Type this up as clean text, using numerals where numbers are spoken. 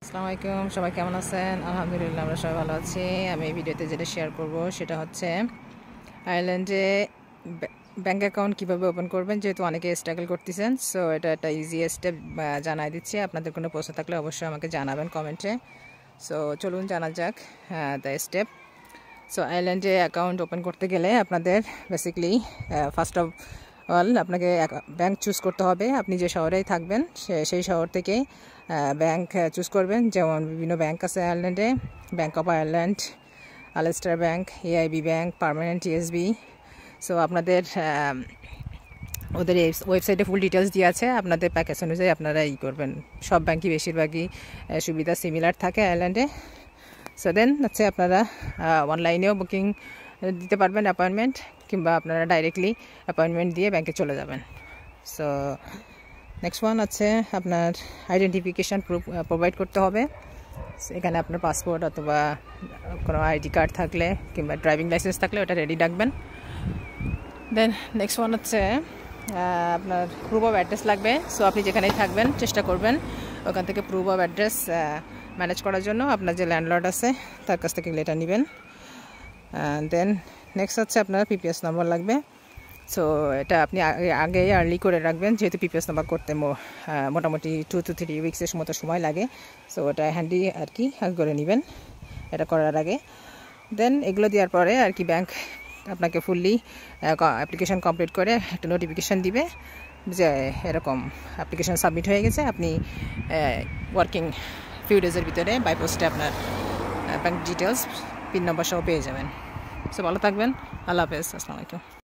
আসসালামু আলাইকুম, সবাই কেমন আছেন? আলহামদুলিল্লাহ, আমরা সবাই ভালো আছি। আমি এই ভিডিওতে যেটা শেয়ার করব সেটা হচ্ছে আয়ারল্যান্ডে ব্যাঙ্ক অ্যাকাউন্ট কীভাবে ওপেন করবেন, যেহেতু অনেকে স্ট্রাগল করতেছেন। সো এটা একটা ইজি স্টেপ জানাই দিচ্ছি। আপনাদের কোনো প্রশ্ন থাকলে অবশ্যই আমাকে জানাবেন কমেন্টে। সো চলুন জানা যাক দ্য স্টেপ। সো আয়ারল্যান্ডে অ্যাকাউন্ট ওপেন করতে গেলে আপনাদের বেসিক্যালি ফার্স্ট অফ অল আপনাকে ব্যাংক চুজ করতে হবে। আপনি যে শহরেই থাকবেন সেই শহর থেকে ব্যাংক চুজ করবেন। যেমন বিভিন্ন ব্যাংক আছে আয়ারল্যান্ডে, bank of Ireland, Ulster bank, AIB bank, permanent TSB. So আপনাদের ওদের ওয়েবসাইটে ফুল ডিটেলস দিয়ে আছে। আপনাদের প্যাকেজ অনুযায়ী আপনারা করবেন। সব ব্যাংকই বেশিরভাগই সুবিধা সিমিলার থাকে আয়ারল্যান্ডে। সো দেন হচ্ছে আপনারা অনলাইনেও বুকিং দিতে পারবেন অ্যাপয়েন্টমেন্ট, কিংবা আপনারা ডাইরেক্টলি অ্যাপয়েন্টমেন্ট দিয়ে ব্যাংকে চলে যাবেন। সো নেক্সট ওয়ান আছে আপনার আইডেন্টিফিকেশান প্রুফ প্রোভাইড করতে হবে। এখানে আপনার পাসপোর্ট অথবা কোনো আইডি কার্ড থাকলে কিংবা ড্রাইভিং লাইসেন্স থাকলে ওটা রেডি রাখবেন। দেন নেক্সট ওয়ান হচ্ছে আপনার প্রুফ অফ অ্যাড্রেস লাগবে। সো আপনি যেখানেই থাকবেন চেষ্টা করবেন ওখান থেকে প্রুফ অফ অ্যাড্রেস ম্যানেজ করার জন্য আপনার যে ল্যান্ডলর্ড আছে তার কাছ থেকে লেটার নেবেন। দেন নেক্সট হচ্ছে আপনার পিপিএস নম্বর লাগবে। সো এটা আপনি আগে আর্লি করে রাখবেন, যেহেতু পিপিএস নাম্বার করতে মোটামুটি 2 to 3 উইক্সের মতো সময় লাগে। সো ওটা হ্যান্ডি আর কি করে নেবেন এটা করার আগে। দেন এগুলো দেওয়ার পরে আর কি ব্যাংক আপনাকে ফুললি অ্যাপ্লিকেশান কমপ্লিট করে একটা নোটিফিকেশান দিবে যে এরকম অ্যাপ্লিকেশান সাবমিট হয়ে গেছে। আপনি ওয়ার্কিং ফিউ ডেজের ভিতরে বাই পোস্টে আপনার ব্যাংক ডিটেলস, পিন নম্বর সহ পেয়ে যাবেন। সো ভালো থাকবেন। আল্লাহ হাফেজ। আসসালামু আলাইকুম।